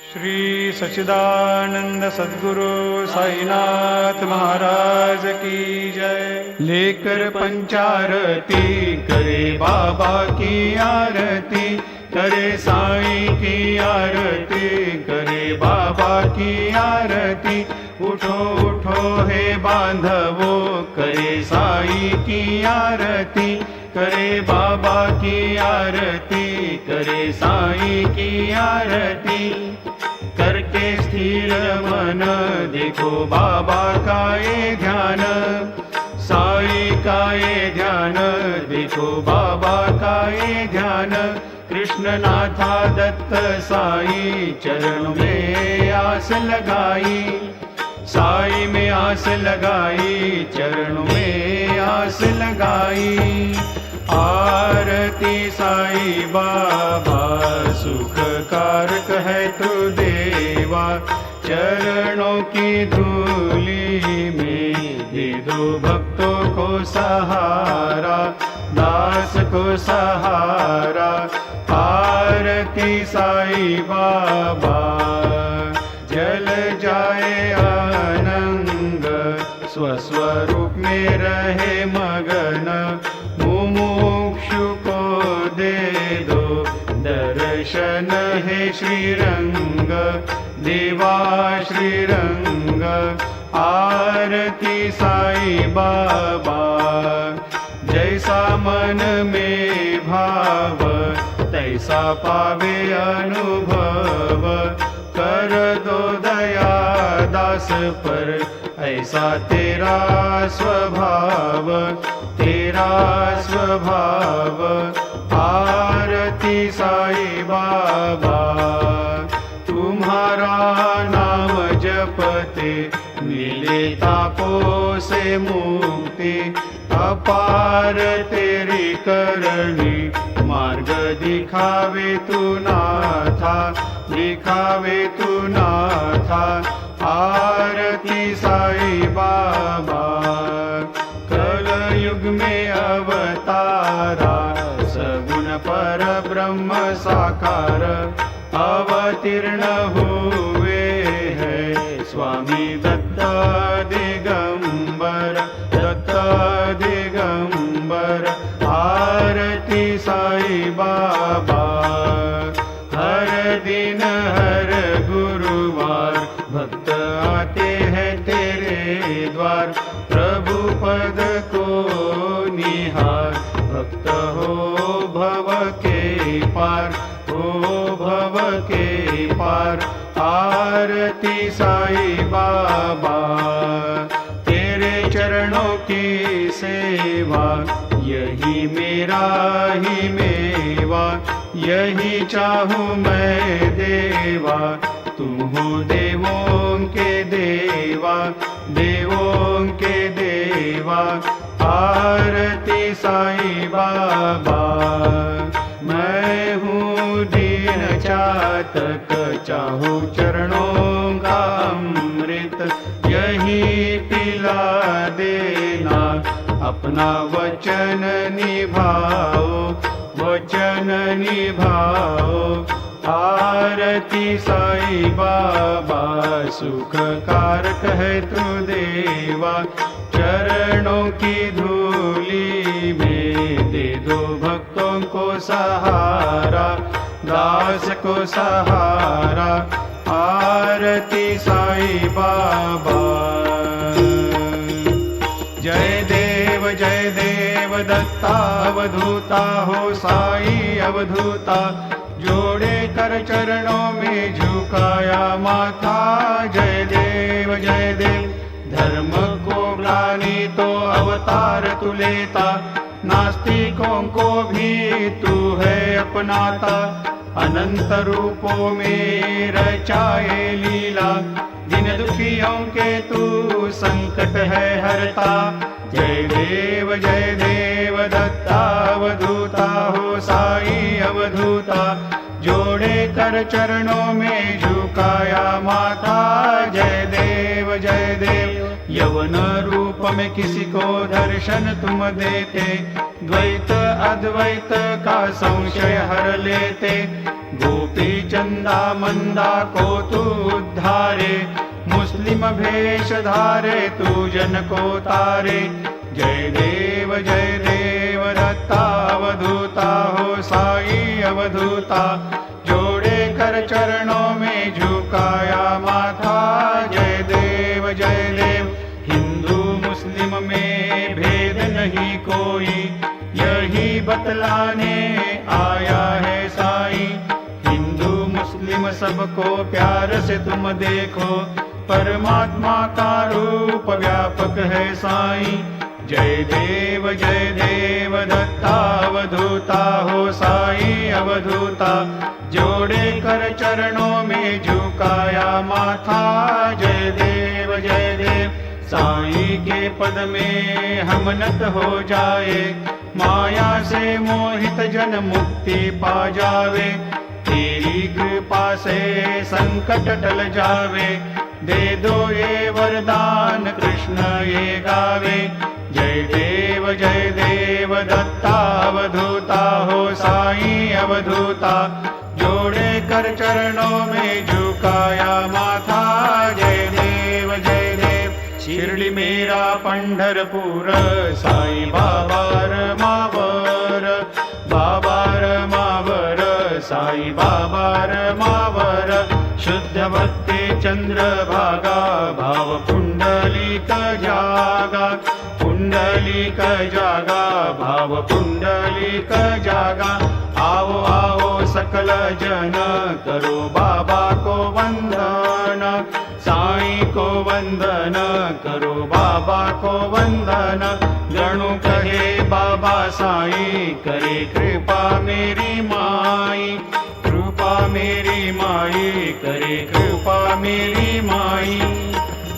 श्री सच्चिदानंद सद्गुरु साईनाथ महाराज की जय। लेकर पंचारती करे बाबा की आरती, करे साईं की आरती, करे बाबा की आरती। उठो उठो हे बांधवो, करे साईं की आरती, करे बाबा की आरती, करे साईं की आरती। करके स्थिर मन देखो बाबा का ये ध्यान, साईं का ये ध्यान देखो बाबा का ये ध्यान। कृष्णनाथा दत्त साईं चरण में आस लगाई, साईं में आस लगाई, चरण में आस लगाई। आरती साईं बाबा सुख कारक है तू देवा, चरणों की धूली में दे दो भक्तों को सहारा, दास को सहारा। आरती साईं बाबा जल जाए आनंद, स्वस्वरूप में रहे मगन। मुमुक्षु को दे दो दर्शन है श्रीरंग, देवा श्रीरंग। आरती साईं बाबा जैसा मन में भाव, तैसा पावे अनुभव। कर दो दया दास पर, ऐसा तेरा स्वभाव, तेरा स्वभाव। आरती साईं बाबा तुम्हारा नाम जपते, मिले तापों से मुक्ति। अपार तेरी करनी, मार्ग दिखावे तू नाथा, दिखावे तू नाथा। आरती साईं बाबा कलयुग में अवतारा, सगुण पर ब्रह्म साकार। अवतीर्ण हुए हैं स्वामी दत्त दिगंबर, दत्त दिगंबर। आरती साईं बाबा हर दिन हर गुरुवार, भक्त आते हैं तेरे द्वार। प्रभु पद को निहार, भक्त हो भव के पार, हो भव के पार। आरती साईं बाबा तेरे चरणों की सेवा, यही मेरा ही मेवा, यही चाहूँ मैं देवा। तुम हो देवों के देवा, देवों के देवा। आरती साईं बाबा मैं हूँ दीन चातक, चाहूँ चरणों का अमृत, यही पिला देना। अपना वचन निभाओ, वचन निभाओ। आरती साईं बाबा सुख कारक है तू देवा, चरणों की धूली में दे दो भक्तों को सहारा, दास को सहारा। आरती साईं बाबा जय देव दत्ता अवधूता हो साई अवधूता। जोड़े कर चरणों में झुकाया माथा, जय देव धर्म को ग्लानि तो अवतार तू लेता, नास्तिकों को भी तू है अपनाता। अनंत रूपों में रचाए लीला, दिन दुखियों के तू संकट है हरता। जय देव दत्ता अवधूता हो साई अवधूता। जोड़े कर चरणों में झुकाया माथा, जय देव यवन रूप में किसी को दर्शन तुम देते, द्वैत अद्वैत का संशय हर लेते। गोपी चंद चंदा मंदा को तू उद्धारे, मुस्लिम भेष धारे तू जन को तारे। जय देव दत्ता अवधूता हो साई अवधूता, जोड़े कर चरणों में झुकाया माथा। जय देव हिंदू मुस्लिम में भेद नहीं कोई, यही बतलाने आया है साई। हिंदू मुस्लिम सबको प्यार से तुम देखो, परमात्मा का रूप व्यापक है साई। जय देव दत्ता अवधूता हो साई अवधूता, जोड़े कर चरणों में झुकाया माथा। जय देव साई के पद में हम नत हो जाए, माया से मोहित जन मुक्ति पा जावे। तेरी कृपा से संकट टल जावे, दे दो ये वरदान कृष्ण ये गावे। जय देव दत्ता अवधूता हो साई अवधूता, जोड़े कर चरणों में झुकाया माथा। जय देव शिर्डी मेरा पंढरपूर, साई बाबार मावर, बाबार मावर, साई बाबार मावर। शुद्ध भक्ति चंद्रभागा, भाव पुंडलिक जागा, पुंडलिक जागा, भाव पुंडलिक जागा। आओ आओ सकल जन, करो बाबा को वंदन, साई को वंदन, करो बाबा को वंदन। गणु कहे बाबा साई, करे कृपा मेरी माई, कृपा मेरी माई, करे कृपा मेरी माई।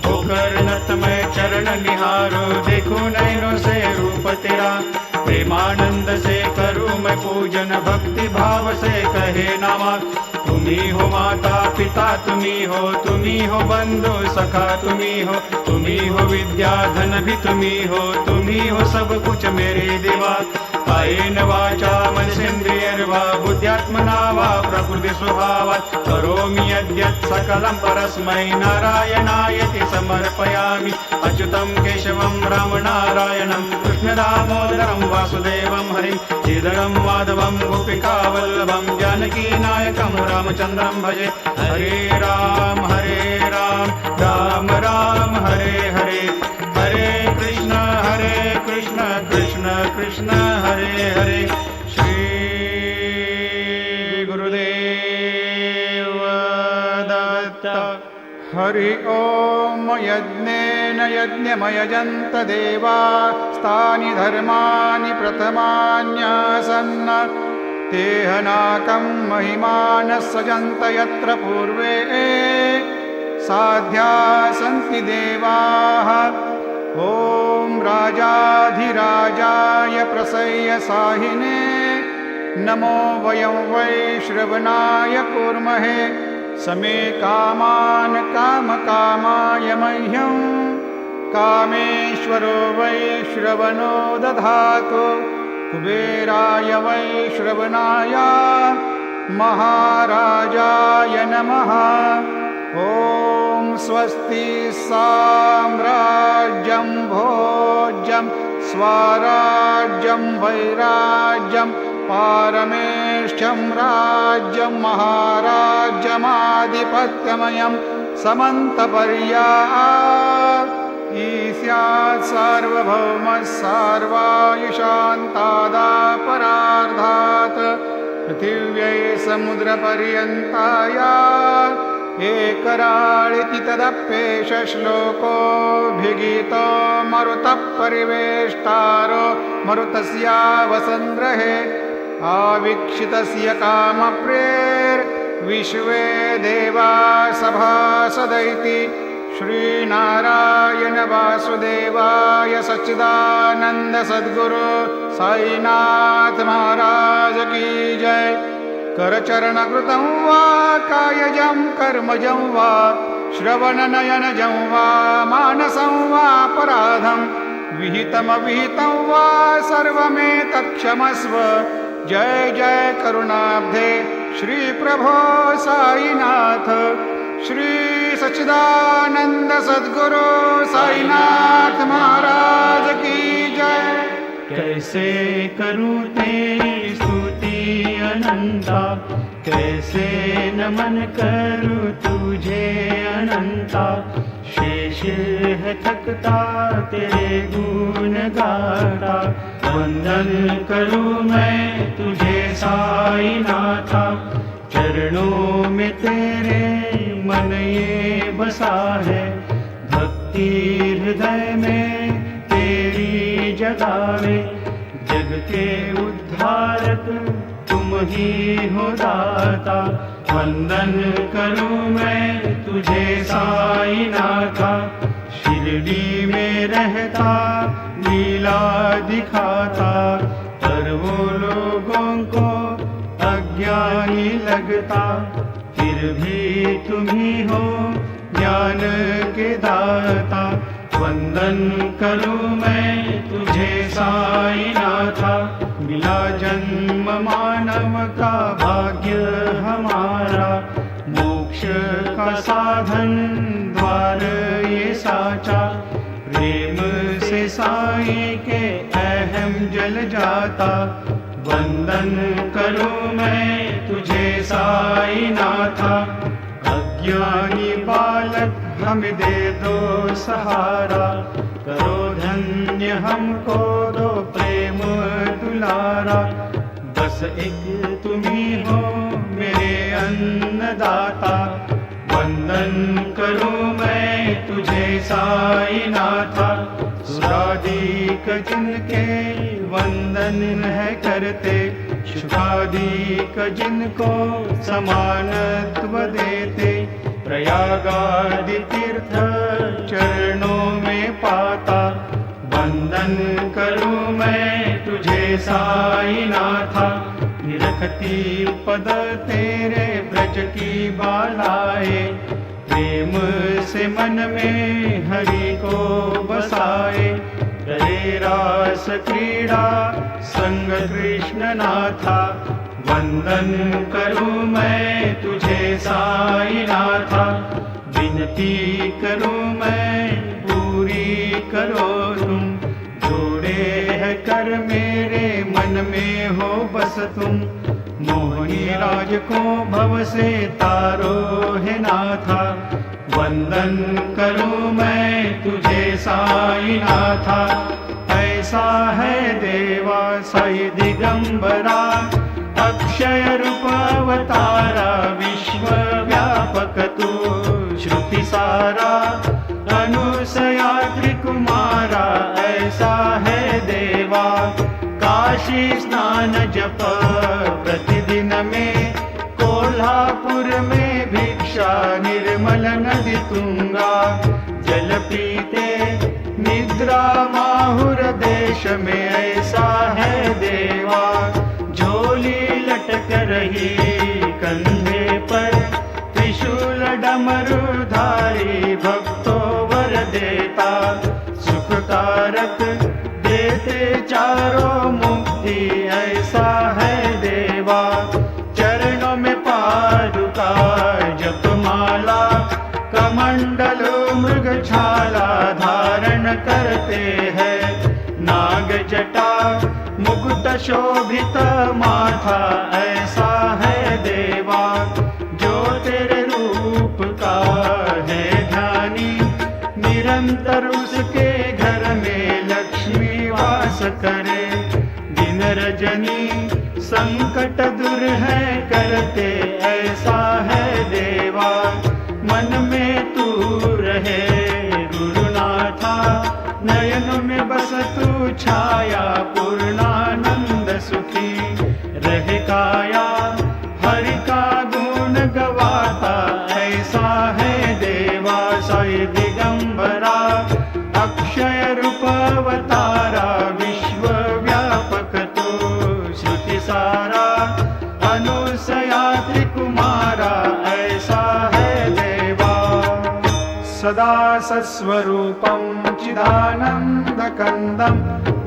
होकर नत मैं चरण निहारो, देखूं नैनों से रूप तेरा। प्रेमानंद से करूं मैं पूजन, भक्ति भाव से कहे नामा। तुम्ही हो माता पिता, तुम्ही हो बंधु सखा, तुम्ही हो विद्या धन भी तुम्ही हो सब कुछ मेरे देवा। कायेन वाचा मनसेन्द्रियर्वा बुद्ध्यात्मना वा प्रकृति स्वभावात्, करोमि यद्यत् सकलं परस्मै नारायणायति समर्पयामि। अच्युतं केशवं रामनारायणं, कृष्णदामोदरं वासुदेवं हरिं, श्रीधरं माधवं गोपिकावल्लभं, जानकीनायकं रामचन्द्रं भजे। हरे राम राम राम हरे हरे, हरे कृष्ण कृष्ण कृष्ण हरे हरे। श्री गुरुदेव दत्त। हरि ओम यज्ञेन यज्ञमयजन्त देवा, स्तानि धर्माणि प्रथमान्यासन्, तेहनाकं महिमानः सजन्त यत्र पूर्वे, साध्या सन्ति देवाः। ॐ राजाधिराजाय प्रसय्य साहिने, नमो वयं वै श्रवणाय कुर्महे। समे कामान् कामकामाय मह्यं, कामेश्वरो वै श्रवणो दधातु। कुबेराय वै श्रवणाय महाराजाय नमः। ॐ स्वस्ति साम्राज्यं भोज्यं स्वराज्यं वैराज्यं, पारमेष्ठ्यं राज्यं महाराज्यमाधिपत्यमयं समन्तपर्याः। ईस्यात् सार्वभौमः सार्वायुषान्तादापरार्धात्, पृथिव्यै समुद्रपर्यन्ताया एकराळिति तदप्येष श्लोकोऽभिगीतो मरुतः परिवेष्टारो मरुतस्यावसन्द्रहे। आवीक्षितस्य कामप्रेर्विश्वे देवा सभासदैति, श्रीनारायण वासुदेवाय सच्चिदानंद सद्गुरु साईनाथ महाराज की जय। करचरणकृतं वा कायजं कर्मजं वा, श्रवणनयनजं वा मानसं वापराधं, विहितमविहितं वा सर्वमेतत्क्षमस्व। जय जय करुणाब्धे श्री प्रभो साईनाथ श्री सच्चिदानंद सद्गुरु साईनाथ महाराज की जय। कैसे करूं तेरी स्तुति अनंता, कैसे नमन करूं तुझे अनंता। शेष है थकता तेरे गुण गाता, वंदन करूं मैं तुझे साई नाथा। चरणों में तेरे मन ये बसा है, भक्ति हृदय में तेरी जगावे। जग के उद्धारक तुम ही हो दाता, वंदन करूं मैं तुझे साई नाथा। शिरडी में रहता लीला दिखाता, पर वो लोगों को अज्ञानी लगता। फिर भी तुम ही हो ज्ञान के दाता, वंदन करूं मैं तुझे साई नाथा। मिला जन्म मानव का भाग्य हमारा, मोक्ष का साधन द्वार ये साचा। प्रेम से साई के अहम जल जाता, वंदन करूं मैं तुझे साई नाथा। अज्ञानी बालक हमें दे दो सहारा, करो धन्य हमको दो प्रेम दुलारा। बस एक तुम ही हो मेरे अन्नदाता, वंदन करूं मैं तुझे साई नाथा। सुरादीक जिनके वंदन है करते, शुभादीक जिनको समानत्व देते। प्रयागादि तीर्थ चरणों में पाता, वंदन करूं मैं तुझे साई नाथा। निरखती पद तेरे ब्रज की बालाए, प्रेम से मन में हरि को बसाए। करे रास क्रीड़ा संग कृष्ण नाथा, वंदन करूं मैं तुझे साई नाथा। विनती करूं मैं पूरी करो तुम, जोड़े है कर मेरे मन में हो बस तुम। मोहिनी राज को भव से तारो है नाथा, वंदन करूं मैं तुझे साई नाथा। ऐसा है देवा साई दिगंबरा, अक्षय रूप अवतारा। विश्व व्यापक तू श्रुति सारा, अनुसया त्रिकुमारा। ऐसा है देवा काशी स्नान जप प्रतिदिन में, कोल्हापुर में भिक्षा निर्मल नदी तुंगा। जल पीते निद्रा माहुर देश में, ऐसा है देवा झोली लटक रही कंधे पर। त्रिशूल डमरुधारी भक्तों वर देता, सुखकारक देते चारों मुक्ति। ऐसा है देवा चरणों में पादुका जपमाला, कमंडल मृग छाला धारण करते हैं। नाग जटा मुकुट शोभित माथा, ऐसा है देवा जो तेरे रूप का है ध्यानी। निरंतर उसके घर में लक्ष्मी वास करे, दिन रजनी संकट दूर है करते। ऐसा है देवा मन में तू रहे गुरुनाथा, नयन में बस तू छाया पूर्णानंद सुखी। रहे काया हरि का गुण गवाता, ऐसा है देवा साई दिगंबरा। अक्षय रूप अवतारा, विश्व व्यापक तू श्रुति सारा। अनुसया त्रिकुमारा, ऐसा है देवा सदा सस्वरूपं चिदानन्दकन्दं।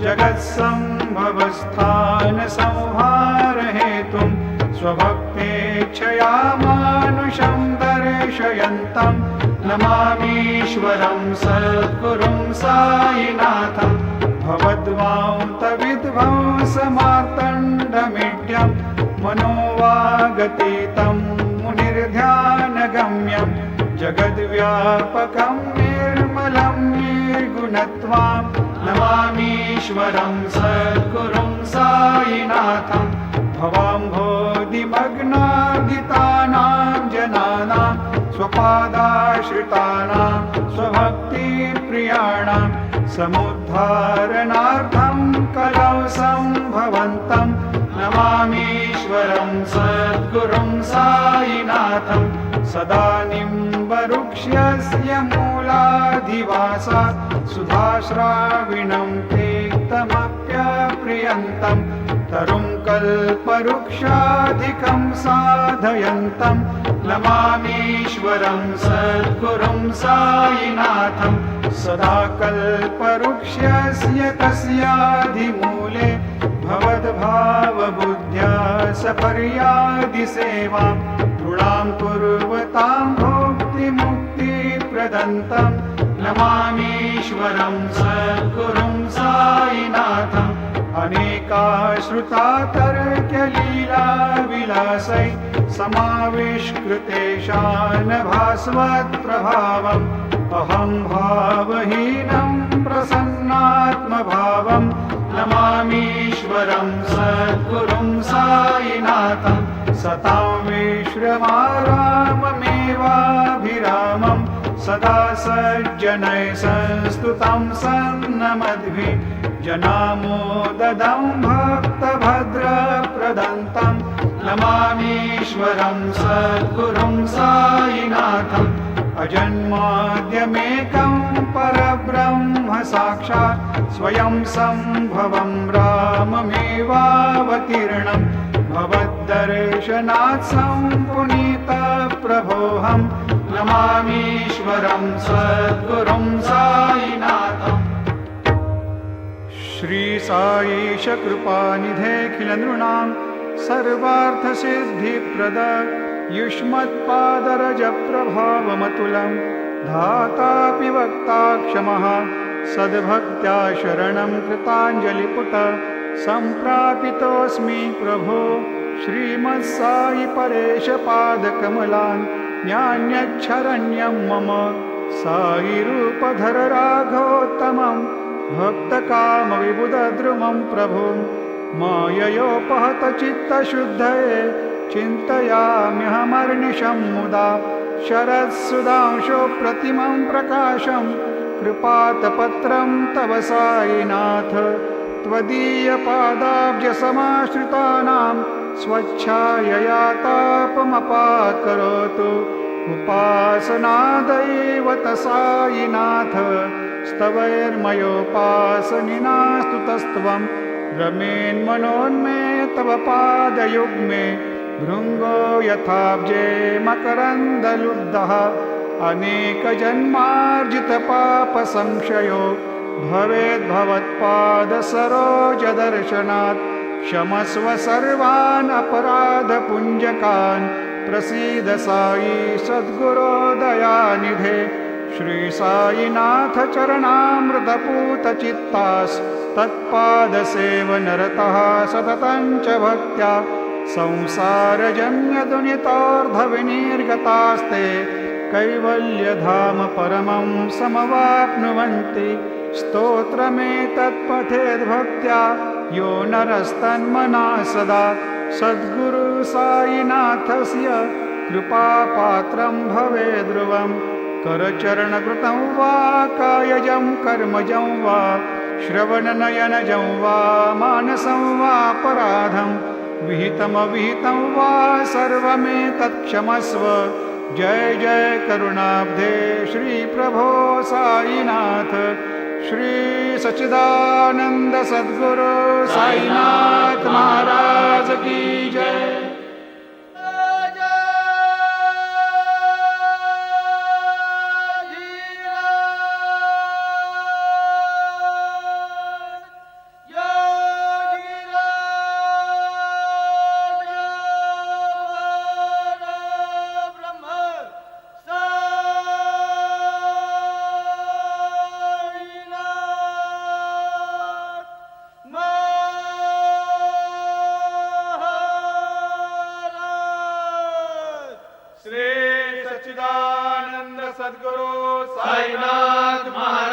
जगत्सम्भवस्थान संहार हेतुं स्वभक्ते यथेच्छया मानुषं दर्शयन्तं नमामीश्वरं सद्गुरुं साईनाथं भवद्वान्तविध्वंसमार्तण्डमीड्यं मनोवागतीतं मुनिर्ध्यानगम्यं जगद्व्यापकं निर्मलं निर्गुणत्वां नमामीश्वरं सद्गुरुं साईनाथं भवाम्भोधिमग्नादितानां जनानां स्वपादाश्रितानां स्वभक्तिप्रियाणां समुद्धारणार्थं कलौ सम्भवन्तं नमामीश्वरं सद्गुरुं साईनाथं सदा निम्बवृक्षस्य मूलाधिवासात् सुधाश्राविणं तीक्तमप्यप्रियन्तं तरुं कल्पवृक्षाधिकं साधयन्तं नमामीश्वरं सद्गुरुं साईनाथं सदा कल्पवृक्षस्य तस्याधिमूले भवद्भावबुद्ध्या सपर्यादिसेवां नृणां कुर्वतां भुक्तिमुक्तिप्रदन्तं नमामीश्वरं सद्गुरुं साईनाथम् अनेकाश्रुतातर्क्यलीलाविलासै समाविष्कृतेशान भास्वत्प्रभावम् अहं भावहीनं प्रसन्नात्मभावं नमामीश्वरं सद्गुरुं साईनाथं सतां विश्रमाराममेवाभिरामं सदा सज्जनैः संस्तुतं सन्नमद्भिः जनामोददं भक्तभद्रप्रदन्तं नमामीश्वरं सद्गुरुं साईनाथम् अजन्माद्यमेकं परब्रह्म साक्षात् स्वयं सम्भवं राममेवावतीर्णं भवद्दर्शनात् सम्पुनीतप्रभोऽहं नमामीश्वरं सद्गुरुं साईनाथम् श्री साईश कृपानिधेऽखिलनृणां सर्वार्थसिद्धिप्रद युष्मत्पादरजप्रभावमतुलं धातापि वक्ता क्षमः सद्भक्त्या शरणं कृताञ्जलिपुट सम्प्रापितोऽस्मि प्रभो श्रीमत्साई परेशपादकमलान् न्यान्यच्छरण्यं मम साईरूपधर राघवोत्तमं भक्तकामविबुधद्रुमं प्रभुं माययोपहतचित्तशुद्धये चिन्तयाम्यहमर्निशं मुदा शरत्सुधांशो प्रतिमं प्रकाशं कृपातपत्रं तव साईनाथ त्वदीयपादाब्जसमाश्रितानां स्वच्छायया तापमपाकरोतु उपासनादैवत साईनाथ स्तवैर्मयोपासनिनास्तुतस्त्वं रमेन्मनोन्मे तव पादयुग्मे भृङ्गो यथाब्जे मकरन्दलुब्धः अनेकजन्मार्जितपापसंशयो भवेद्भवत्पादसरोजदर्शनात् क्षमस्व सर्वान् अपराधपुञ्जकान् प्रसीद साई सद्गुरो दयानिधे श्री साईनाथ चरणामृतपूतचित्तास् तत्पादसेवनरतः सततं च भक्त्या संसारजन्यदुनितोर्धविनिर्गतास्ते कैवल्यधाम परमं समवाप्नुवन्ति स्तोत्रमेतत्पठेद्भक्त्या यो नरस्तन्मना सदा सद्गुरु साईनाथस्य कृपापात्रं भवेद्ध्रुवं करचरणकृतं वा कायजं कर्मजं वा श्रवणनयनजं वा मानसं वापराधं विहितमविहितं वा सर्वमेतत्क्षमस्व जय जय करुणाब्धे श्री प्रभो साईनाथ श्री सच्चिदानंद सद्गुरु साईनाथ महाराज की जय। सद्गुरु साईनाथ महाराज